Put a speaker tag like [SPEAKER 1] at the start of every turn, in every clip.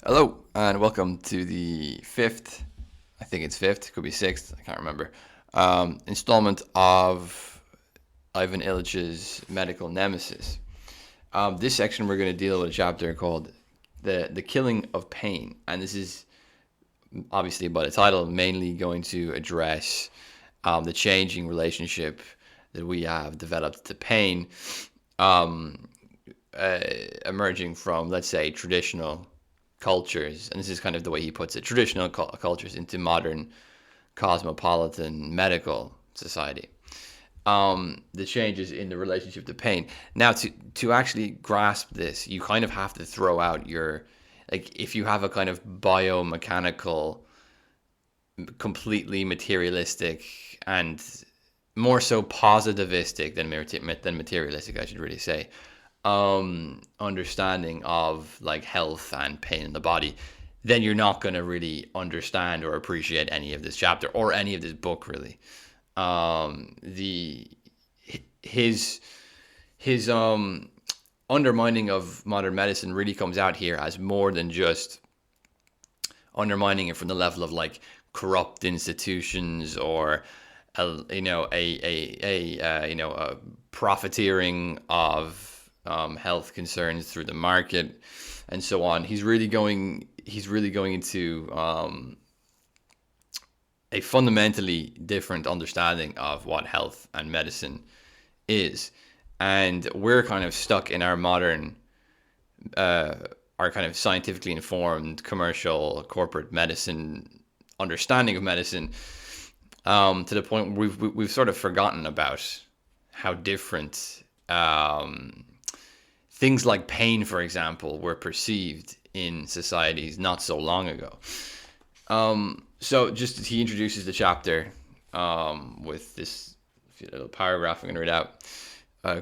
[SPEAKER 1] Hello, and welcome to the fifth, could be sixth, I can't remember, installment of Ivan Illich's Medical Nemesis. This section we're going to deal with a chapter called the Killing of Pain, and this is obviously by the title mainly going to address the changing relationship that we have developed to pain, emerging from, let's say, traditional cultures, and this is kind of the way he puts it, traditional cultures into modern cosmopolitan medical society. The changes in the relationship to pain. Now, to actually grasp this, you kind of have to throw out your, like, if you have a kind of biomechanical, completely materialistic, and more so positivistic than materialistic, I should really say, understanding of like health and pain in the body, then you're not going to really understand or appreciate any of this chapter or any of this book really. The his undermining of modern medicine really comes out here as more than just undermining it from the level of like corrupt institutions or a profiteering of health concerns through the market and so on. He's really going into a fundamentally different understanding of what health and medicine is, and we're kind of stuck in our modern, our kind of scientifically informed commercial corporate medicine understanding of medicine, to the point where we've sort of forgotten about how different things like pain, for example, were perceived in societies not so long ago. So just he introduces the chapter with this little paragraph I'm going to read out.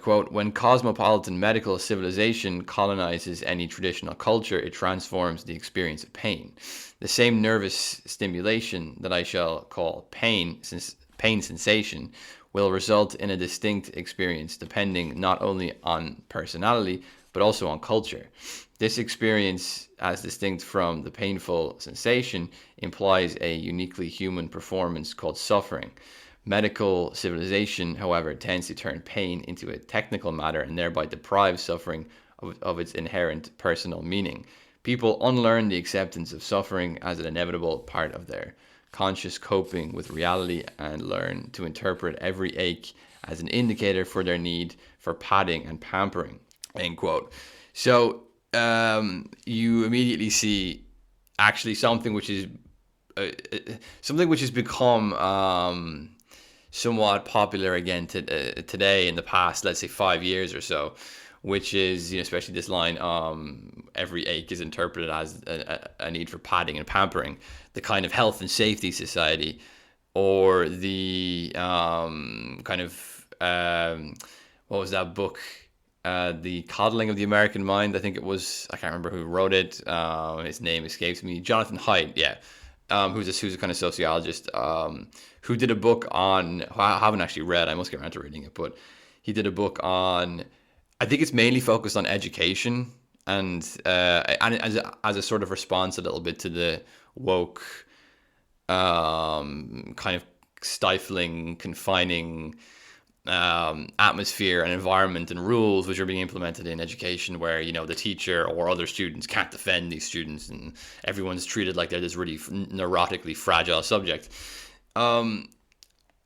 [SPEAKER 1] Quote, when cosmopolitan medical civilization colonizes any traditional culture, it transforms the experience of pain. The same nervous stimulation that I shall call pain sensation will result in a distinct experience depending not only on personality, but also on culture. This experience, as distinct from the painful sensation, implies a uniquely human performance called suffering. Medical civilization, however, tends to turn pain into a technical matter and thereby deprive suffering of its inherent personal meaning. People unlearn the acceptance of suffering as an inevitable part of their conscious coping with reality and learn to interpret every ache as an indicator for their need for padding and pampering. End quote. So you immediately see actually something which has become somewhat popular again today in the past, let's say 5 years or so, which is, especially this line, every ache is interpreted as a need for padding and pampering. The kind of health and safety society, or the what was that book? The Coddling of the American Mind. I think it was, I can't remember who wrote it. His name escapes me. Jonathan Haidt, yeah. Who's a kind of sociologist, who did a book on, I haven't actually read, I must get around to reading it, but he did a book on, I think it's mainly focused on education and as a sort of response a little bit to the woke, kind of stifling, confining atmosphere and environment and rules which are being implemented in education, where the teacher or other students can't defend these students and everyone's treated like they're this really neurotically fragile subject.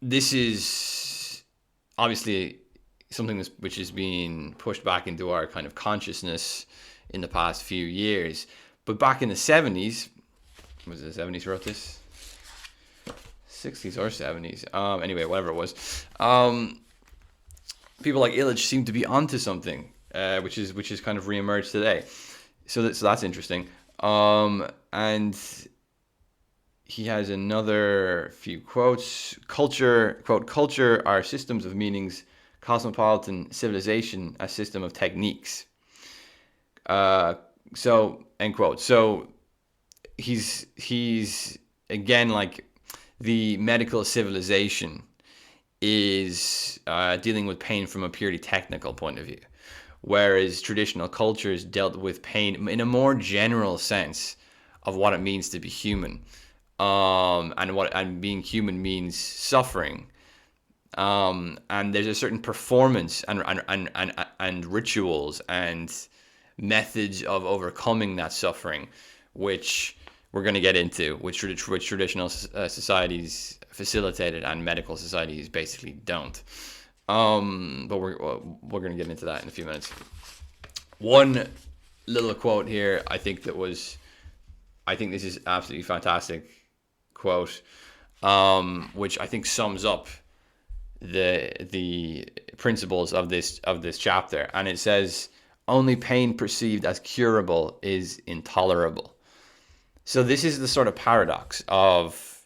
[SPEAKER 1] This is obviously something which is being pushed back into our kind of consciousness in the past few years. But back in the 70s, was it the 70s wrote this? 60s or 70s. Anyway, whatever it was. People like Illich seem to be onto something, which is kind of reemerged today. So that's interesting. And he has another few quotes. Culture, quote, culture are systems of meanings, cosmopolitan civilization a system of techniques. So, end quote. So he's again, like, the medical civilization is dealing with pain from a purely technical point of view, whereas traditional cultures dealt with pain in a more general sense what it means to be human, and being human means suffering. And there's a certain performance and rituals and methods of overcoming that suffering, which we're going to get into, which traditional societies facilitated and medical societies basically don't. But we're going to get into that in a few minutes. One little quote here, I think this is absolutely fantastic quote, which I think sums up the principles of this chapter. And it says, only pain perceived as curable is intolerable. So this is the sort of paradox of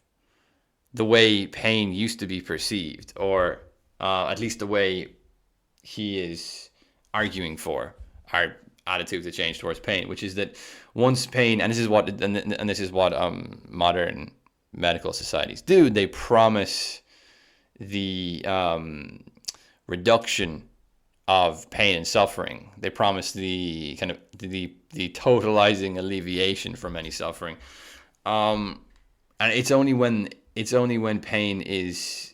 [SPEAKER 1] the way pain used to be perceived, or at least the way he is arguing for our attitude to change towards pain, which is that once pain, and this is what modern medical societies do, they promise the reduction of pain and suffering. They promise the kind of the totalizing alleviation from any suffering, and it's only when pain is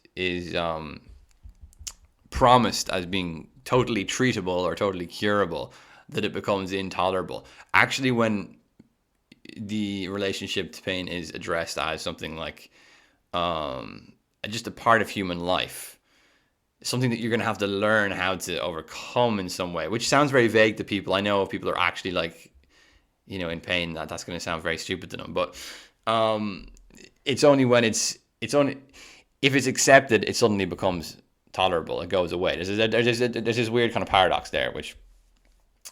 [SPEAKER 1] promised as being totally treatable or totally curable that it becomes intolerable. Actually, when the relationship to pain is addressed as something like just a part of human life, something that you're going to have to learn how to overcome in some way, which sounds very vague to people. I know if people are actually like, in pain, that's going to sound very stupid to them. But it's only when if it's accepted, it suddenly becomes tolerable. It goes away. There's this weird kind of paradox there, which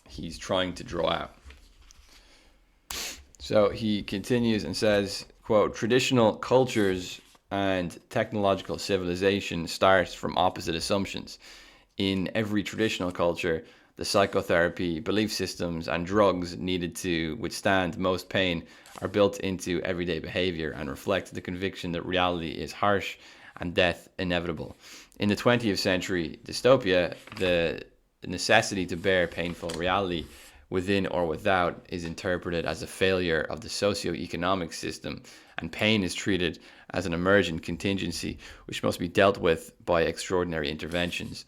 [SPEAKER 1] he's trying to draw out. So he continues and says, quote, traditional cultures and technological civilization starts from opposite assumptions. In every traditional culture, the psychotherapy, belief systems, and drugs needed to withstand most pain are built into everyday behavior and reflect the conviction that reality is harsh and death inevitable. In the 20th century dystopia, the necessity to bear painful reality within or without is interpreted as a failure of the socio-economic system, and pain is treated as an emergent contingency which must be dealt with by extraordinary interventions.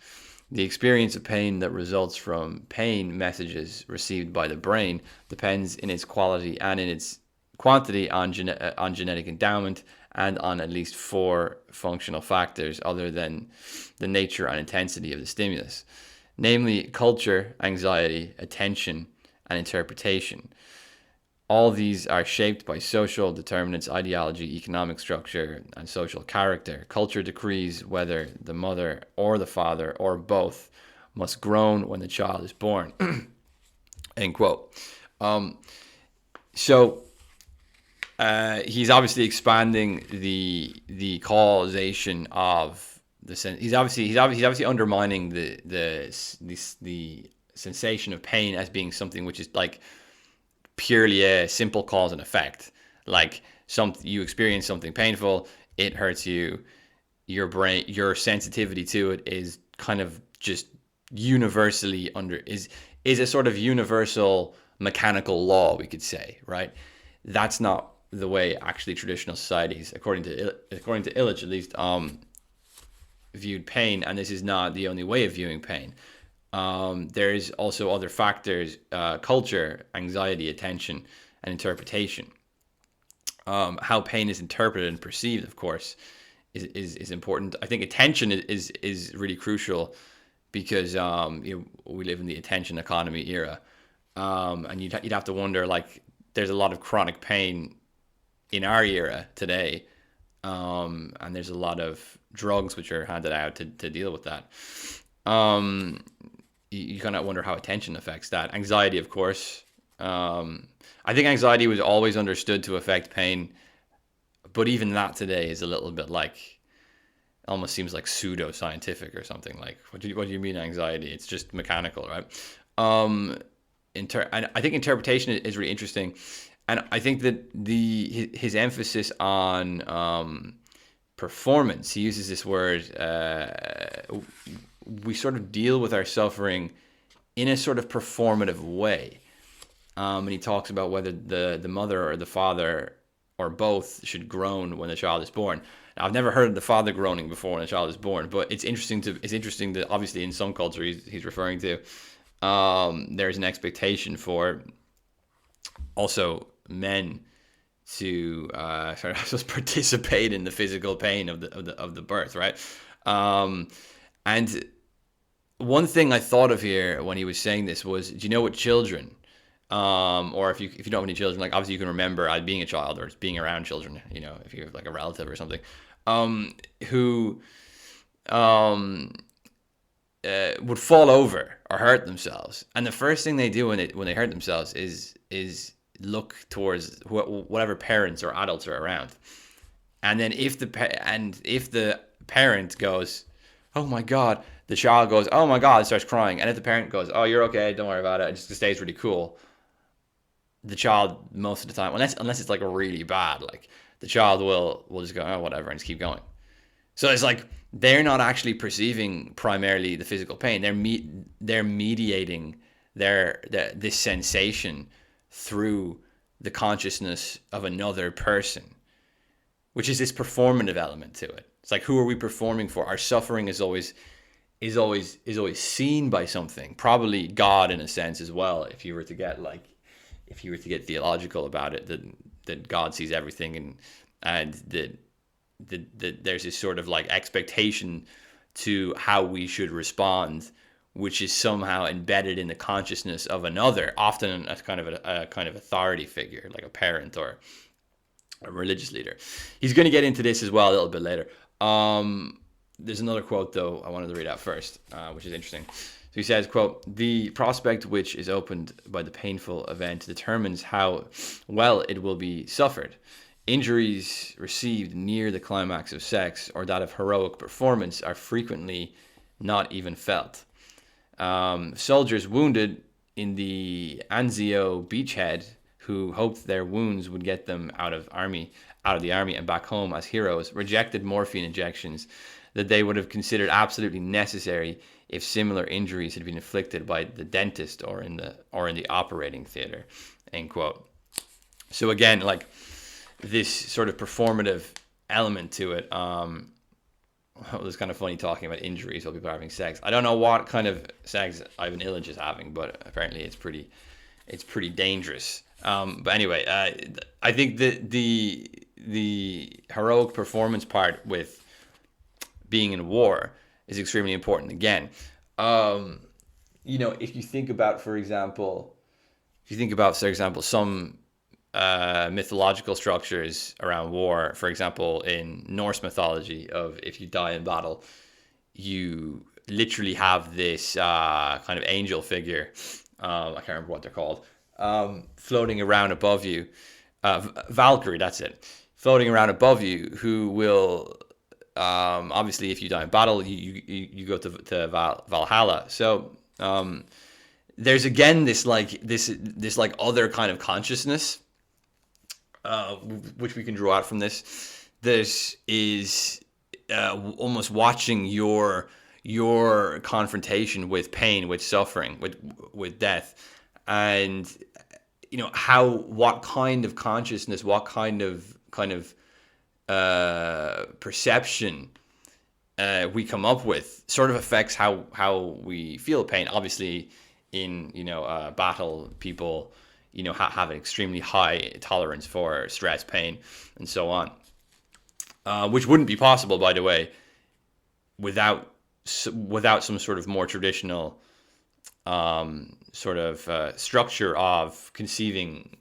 [SPEAKER 1] The experience of pain that results from pain messages received by the brain depends in its quality and in its quantity on genetic endowment and on at least 4 functional factors other than the nature and intensity of the stimulus, namely culture, anxiety, attention, and interpretation. All these are shaped by social determinants, ideology, economic structure, and social character. Culture decrees whether the mother or the father or both must groan when the child is born. End quote. So he's obviously expanding the causation of the sense. He's obviously undermining the sensation of pain as being something which is like purely a simple cause and effect. Like you experience something painful, it hurts you, your brain, your sensitivity to it is kind of just universally is a sort of universal mechanical law, we could say, right? That's not the way actually traditional societies, according to Illich at least, viewed pain, and this is not the only way of viewing pain. There's also other factors, culture, anxiety, attention, and interpretation. How pain is interpreted and perceived, of course, is important. I think attention is really crucial because we live in the attention economy era, and you'd have to wonder, like, there's a lot of chronic pain in our era today, and there's a lot of drugs which are handed out to deal with that. You kind of wonder how attention affects that. Anxiety, of course. I think anxiety was always understood to affect pain, but even that today is a little bit like, almost seems like pseudo-scientific or something. Like, what do you mean anxiety? It's just mechanical, right? And I think interpretation is really interesting, and I think that his emphasis on performance. He uses this word. We sort of deal with our suffering in a sort of performative way. And he talks about whether the mother or the father or both should groan when the child is born. Now, I've never heard of the father groaning before when a child is born, but it's interesting that obviously in some culture he's referring to, there's an expectation for also men to sort of participate in the physical pain of the birth, right? And one thing I thought of here when he was saying this was, do you know what children, or if you don't have any children, like obviously you can remember being a child or being around children, you know, if you're like a relative or something, who would fall over or hurt themselves, and the first thing they do when they hurt themselves is look towards whatever parents or adults are around, and then if the parent goes, "Oh my God," the child goes, "Oh my God," and starts crying, and if the parent goes, "Oh, you're okay, don't worry about it," and just stays really cool, the child most of the time, unless it's like really bad, like the child will just go, "Oh, whatever," and just keep going. So it's like they're not actually perceiving primarily the physical pain. They're mediating this sensation through the consciousness of another person, which is this performative element to it. It's like, who are we performing for? Our suffering is always seen by something, probably God in a sense as well. If you were to get theological about it, that God sees everything, and that there's this sort of like expectation to how we should respond, which is somehow embedded in the consciousness of another, often as kind of a kind of authority figure, like a parent or a religious leader. He's going to get into this as well a little bit later. There's another quote though I wanted to read out first, which is interesting. So he says, quote, "The prospect which is opened by the painful event determines how well it will be suffered. Injuries received near the climax of sex or that of heroic performance are frequently not even felt. Soldiers wounded in the Anzio beachhead who hoped their wounds would get them out of the army and back home as heroes rejected morphine injections that they would have considered absolutely necessary if similar injuries had been inflicted by the dentist or in the operating theater," end quote. So again, like this sort of performative element to it. It was kind of funny talking about injuries while people are having sex. I don't know what kind of sex Ivan Illich is having, but apparently it's pretty dangerous. But anyway, I think the heroic performance part with being in war is extremely important. Again, if you think about, for example, some mythological structures around war, for example, in Norse mythology, of if you die in battle, you literally have this kind of angel figure, I can't remember what they're called, floating around above you, Valkyrie, that's it, floating around above you, who will obviously, if you die in battle, you go to Valhalla. So there's again this other kind of consciousness, which we can draw out from this. This is almost watching your confrontation with pain, with suffering, with death, and what kind of consciousness, what kind of perception we come up with sort of affects how we feel pain. Obviously, in battle, people have an extremely high tolerance for stress, pain, and so on, which wouldn't be possible, by the way, without some sort of more traditional structure of conceiving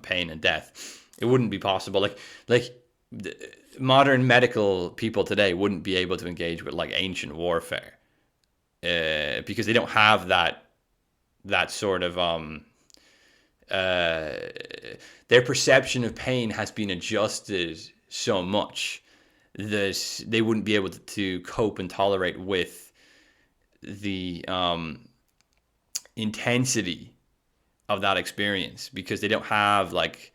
[SPEAKER 1] pain and death. It wouldn't be possible. Like modern medical people today wouldn't be able to engage with like ancient warfare, because they don't have that sort of their perception of pain has been adjusted so much that they wouldn't be able to cope and tolerate with the intensity of that experience, because they don't have like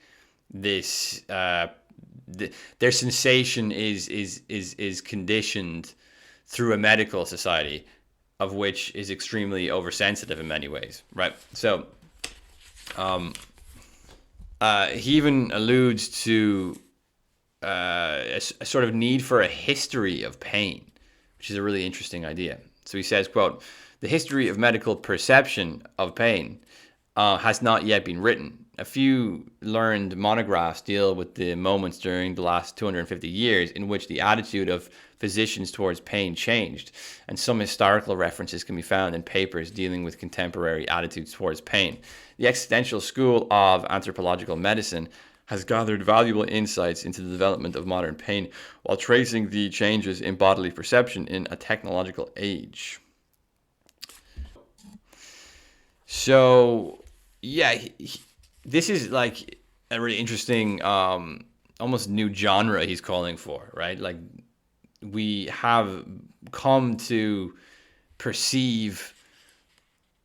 [SPEAKER 1] this their sensation is conditioned through a medical society of which is extremely oversensitive in many ways, right? So He even alludes to a sort of need for a history of pain, which is a really interesting idea. So he says, quote, "The history of medical perception of pain has not yet been written. A few learned monographs deal with the moments during the last 250 years in which the attitude of physicians towards pain changed, and some historical references can be found in papers dealing with contemporary attitudes towards pain. The existential school of anthropological medicine has gathered valuable insights into the development of modern pain while tracing the changes in bodily perception in a technological age." So, yeah, this is like a really interesting, almost new genre he's calling for, right? Like, we have come to perceive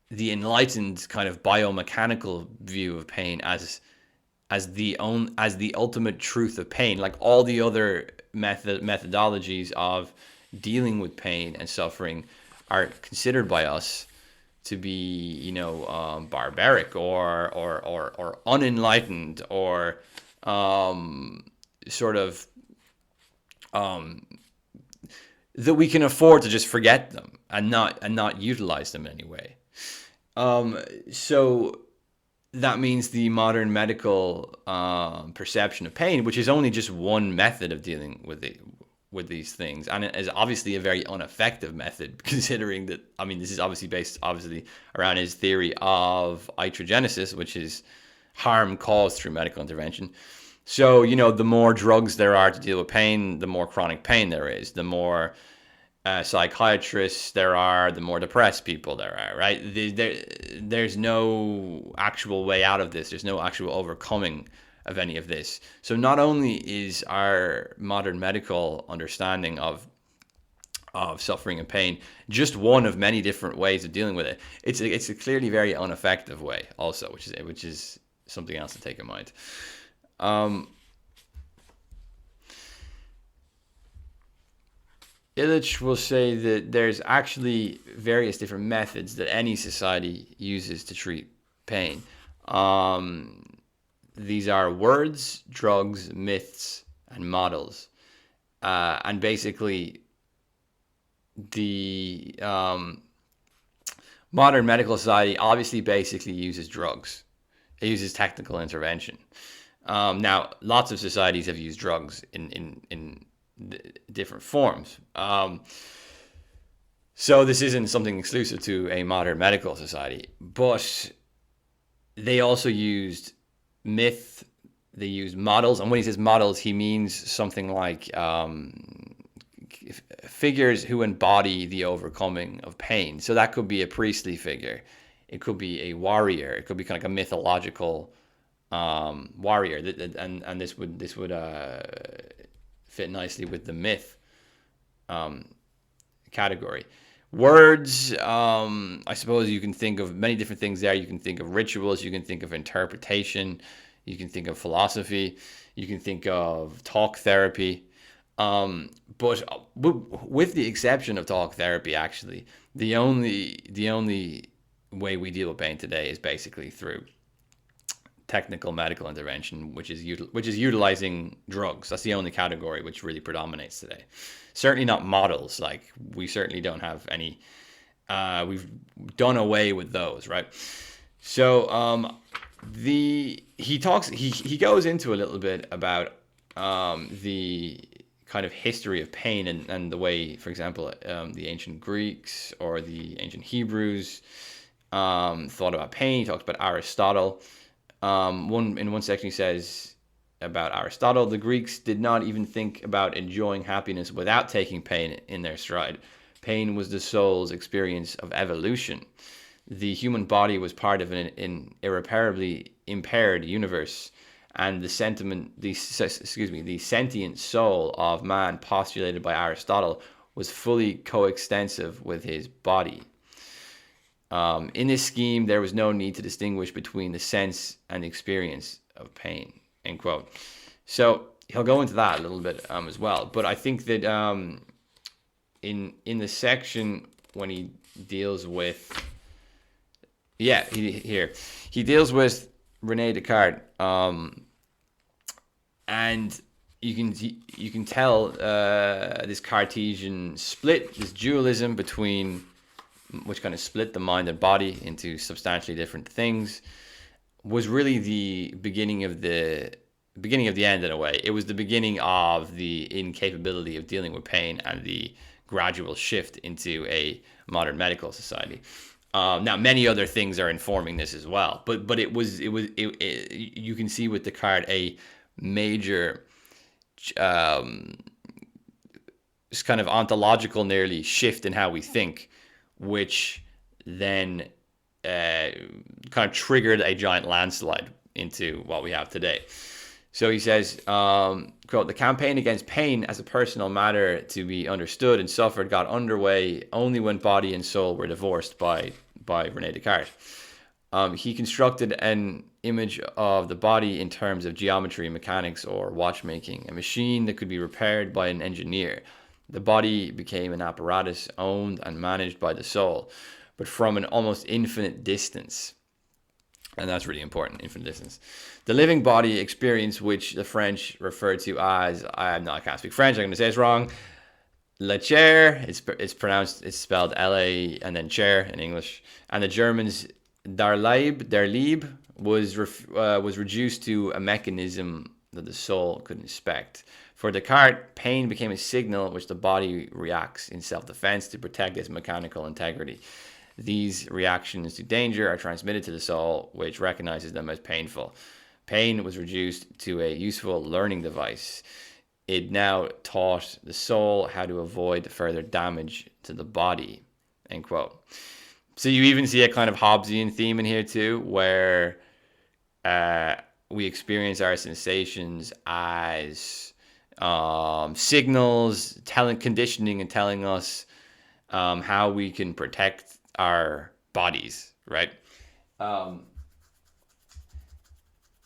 [SPEAKER 1] the enlightened kind of biomechanical view of pain as the ultimate truth of pain. Like all the other methodologies of dealing with pain and suffering are considered by us to be, barbaric or unenlightened or sort of that we can afford to just forget them and not utilize them in any way. So that means the modern medical perception of pain, which is only just one method of dealing with these things, and it is obviously a very ineffective method, considering that, I mean, this is obviously based around his theory of iatrogenesis, which is harm caused through medical intervention. So, the more drugs there are to deal with pain, the more chronic pain there is. The more psychiatrists there are, the more depressed people there are, right? There's no actual way out of this. There's no actual overcoming of any of this. So not only is our modern medical understanding of suffering and pain just one of many different ways of dealing with it, it's a clearly very ineffective way also, which is something else to take in mind. Illich will say that there's actually various different methods that any society uses to treat pain. These are words, drugs, myths, and models. And basically, the modern medical society obviously basically uses drugs. It uses technical intervention. Now, lots of societies have used drugs in different forms. So this isn't something exclusive to a modern medical society, but they also used myth, they used models, and when he says models, he means something like figures who embody the overcoming of pain. So that could be a priestly figure, it could be a warrior, it could be kind of like a mythological warrior, and this would fit nicely with the myth category. Words, I suppose you can think of many different things there. You can think of rituals, you can think of interpretation, you can think of philosophy, you can think of talk therapy. But with the exception of talk therapy, actually, the only way we deal with pain today is basically through technical medical intervention, which is utilizing drugs. That's the only category which really predominates today. Certainly not models. Like, we certainly don't have any. We've done away with those, right? So he goes into a little bit about the kind of history of pain and the way, for example, the ancient Greeks or the ancient Hebrews thought about pain. He talks about Aristotle. In one section he says about Aristotle, the Greeks did not even think about enjoying happiness without taking pain in their stride. Pain was the soul's experience of evolution. The human body was part of an irreparably impaired universe, and the sentient soul of man postulated by Aristotle was fully coextensive with his body. In this scheme, there was no need to distinguish between the sense and the experience of pain, end quote. So he'll go into that a little bit as well. But I think that in the section when he deals with, he deals with Rene Descartes, and you can tell this Cartesian split, this dualism between, which kind of split the mind and body into substantially different things, was really the beginning of the end in a way. It was the beginning of the incapability of dealing with pain and the gradual shift into a modern medical society. Now, many other things are informing this as well, but you can see with Descartes a major, this kind of ontological, nearly shift in how we think, which then kind of triggered a giant landslide into what we have today. So he says, quote, "The campaign against pain as a personal matter to be understood and suffered got underway only when body and soul were divorced by Rene Descartes. He constructed an image of the body in terms of geometry, mechanics, or watchmaking, a machine that could be repaired by an engineer. The body became an apparatus owned and managed by the soul, but from an almost infinite distance." And that's really important, infinite distance. "The living body experience, which the French refer to as," I can't speak French, I'm going to say it's wrong, "la chair," it's spelled L-A and then chair in English, and the Germans der Lieb was reduced to a mechanism that the soul could inspect. For Descartes, pain became a signal which the body reacts in self-defense to protect its mechanical integrity. These reactions to danger are transmitted to the soul, which recognizes them as painful. Pain was reduced to a useful learning device. It now taught the soul how to avoid further damage to the body." End quote. So you even see a kind of Hobbesian theme in here too, where we experience our sensations as signals, conditioning and telling us how we can protect our bodies, right?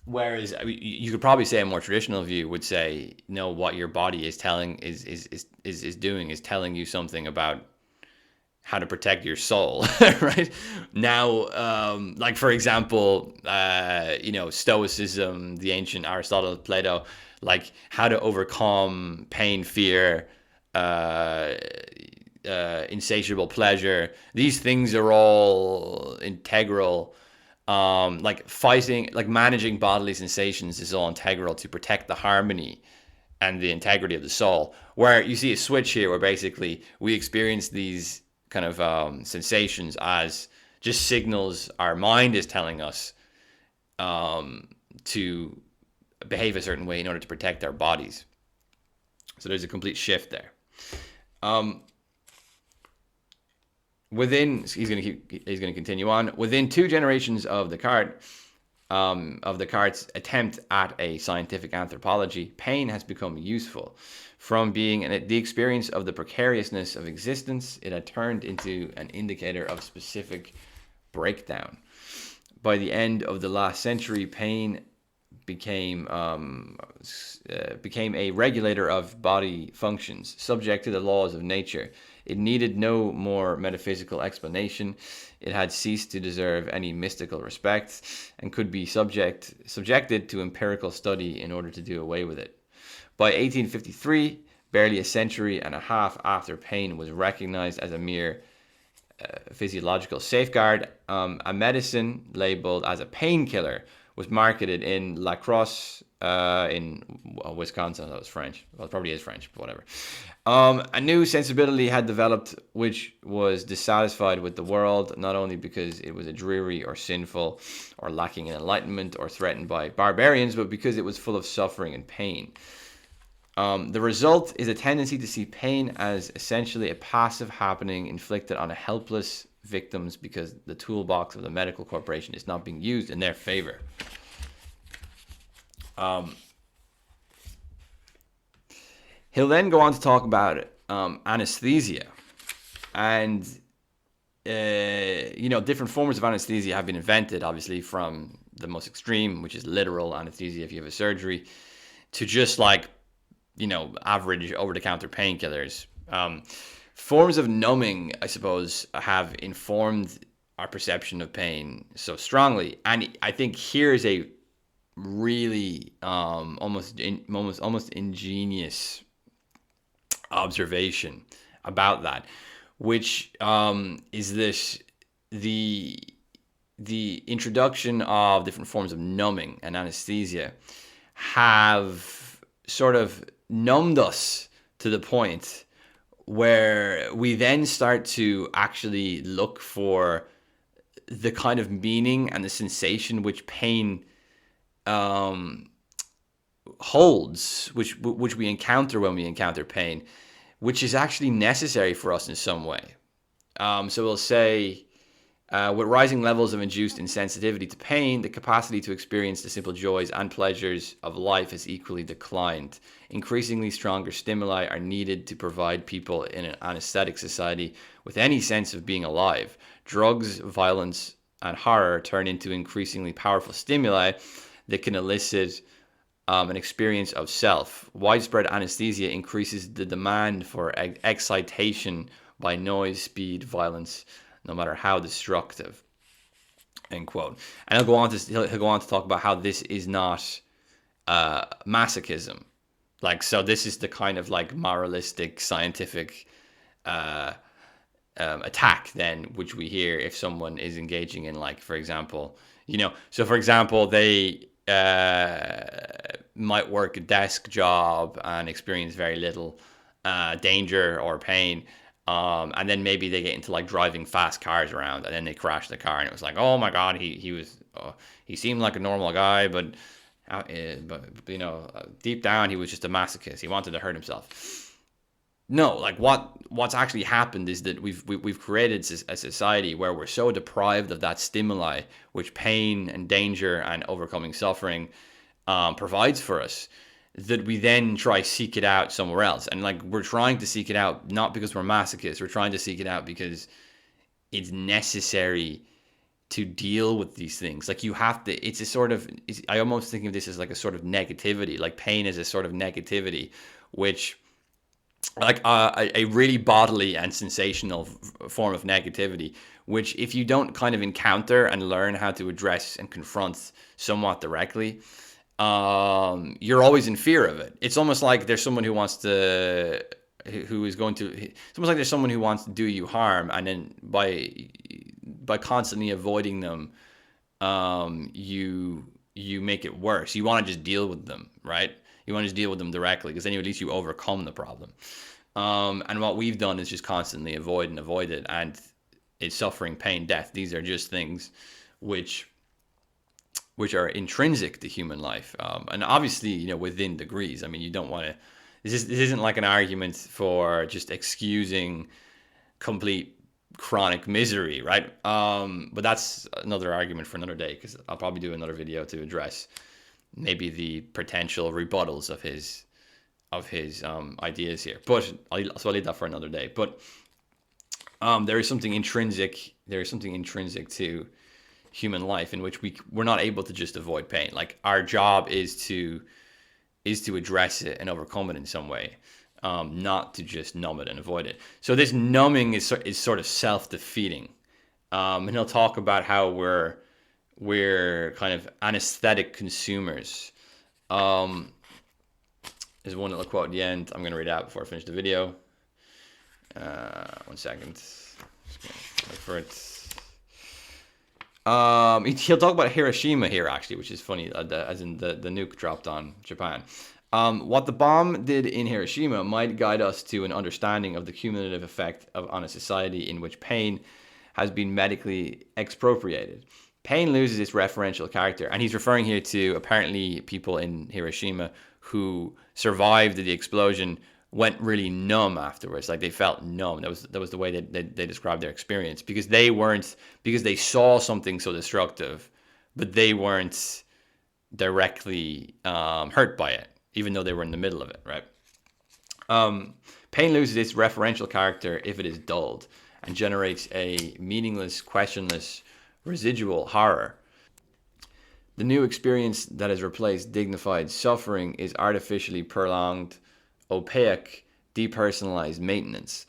[SPEAKER 1] Whereas you could probably say a more traditional view would say, no, what your body is telling is doing is telling you something about how to protect your soul, right? Now, like for example, Stoicism, the ancient Aristotle, Plato, like how to overcome pain, fear, insatiable pleasure. These things are all integral. Like fighting, like managing bodily sensations is all integral to protect the harmony and the integrity of the soul. Where you see a switch here where basically we experience these kind of sensations as just signals our mind is telling us to behave a certain way in order to protect our bodies. So there's a complete shift there. He's going to continue on. Within 2 generations of Descartes' attempt at a scientific anthropology, pain has become useful. From being the experience of the precariousness of existence, it had turned into an indicator of specific breakdown. By the end of the last century, pain became a regulator of body functions, subject to the laws of nature. It needed no more metaphysical explanation. It had ceased to deserve any mystical respect and could be subjected to empirical study in order to do away with it. By 1853, barely a century and a half after pain was recognized as a mere physiological safeguard, a medicine labeled as a painkiller was marketed in La Crosse in Wisconsin. That was French. Well, it probably is French, but whatever. A new sensibility had developed which was dissatisfied with the world, not only because it was a dreary or sinful or lacking in enlightenment or threatened by barbarians, but because it was full of suffering and pain. The result is a tendency to see pain as essentially a passive happening inflicted on a helpless victims because the toolbox of the medical corporation is not being used in their favor. He'll then go on to talk about anesthesia, and different forms of anesthesia have been invented, obviously, from the most extreme, which is literal anesthesia if you have a surgery, to just like average over-the-counter painkillers. Forms of numbing, I suppose, have informed our perception of pain so strongly. And I think here's a really almost ingenious observation about that, which is this: the introduction of different forms of numbing and anesthesia have sort of numbed us to the point where we then start to actually look for the kind of meaning and the sensation which pain holds, which we encounter when we encounter pain, which is actually necessary for us in some way. So we'll say, with rising levels of induced insensitivity to pain, the capacity to experience the simple joys and pleasures of life has equally declined. Increasingly stronger stimuli are needed to provide people in an anesthetic society with any sense of being alive. Drugs, violence, and horror turn into increasingly powerful stimuli that can elicit an experience of self. Widespread anesthesia increases the demand for excitation by noise, speed, violence, no matter how destructive. End quote. And he'll go on to talk about how this is not masochism. Like, so this is the kind of like moralistic, scientific attack then, which we hear if someone is engaging in, like, for example, so for example, they might work a desk job and experience very little danger or pain. And then maybe they get into like driving fast cars around, and then they crash the car, and it was like, oh my god, he seemed like a normal guy, but deep down he was just a masochist. He wanted to hurt himself. No, like what's actually happened is that we've created a society where we're so deprived of that stimuli which pain and danger and overcoming suffering provides for us, that we then try seek it out somewhere else. And like, we're trying to seek it out not because we're masochists, we're trying to seek it out because it's necessary to deal with these things. Like, you have to, it's a sort of, I almost think of this as like a sort of negativity, like pain is a sort of negativity, which like a really bodily and sensational form of negativity, which if you don't kind of encounter and learn how to address and confront somewhat directly, you're always in fear of it. It's almost like there's someone who wants to, who is going to, it's almost like there's someone who wants to do you harm, and then by constantly avoiding them, you make it worse. You want to just deal with them, right? You want to just deal with them directly, because then at least you overcome the problem. And what we've done is just constantly avoid it, and it's suffering, pain, death. These are just things which are intrinsic to human life, and obviously, within degrees. I mean, you don't want to. This isn't like an argument for just excusing complete chronic misery, right? But that's another argument for another day, because I'll probably do another video to address maybe the potential rebuttals of his ideas here. But I'll leave that for another day. But there is something intrinsic. There is something intrinsic to human life in which we're not able to just avoid pain. Like, our job is to address it and overcome it in some way, not to just numb it and avoid it. So this numbing is sort of self-defeating, and he'll talk about how we're kind of anesthetic consumers. There's one little quote at the end. I'm going to read out before I finish the video. 1 second. Just wait for it. He'll talk about Hiroshima here, actually, which is funny, as in the nuke dropped on Japan. What the bomb did in Hiroshima might guide us to an understanding of the cumulative effect on a society in which pain has been medically expropriated. Pain loses its referential character, and he's referring here to apparently people in Hiroshima who survived the explosion went really numb afterwards. Like, they felt numb. That was the way they described their experience, because they saw something so destructive, but they weren't directly hurt by it, even though they were in the middle of it, right? Pain loses its referential character if it is dulled, and generates a meaningless, questionless, residual horror. The new experience that has replaced dignified suffering is artificially prolonged, opaque, depersonalized maintenance.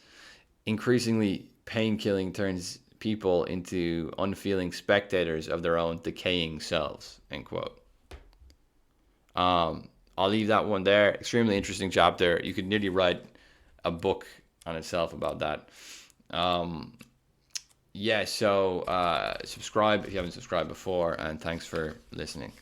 [SPEAKER 1] Increasingly, pain killing turns people into unfeeling spectators of their own decaying selves, end quote. I'll leave that one there. Extremely interesting chapter. You could nearly write a book on itself about that. So subscribe if you haven't subscribed before, and thanks for listening.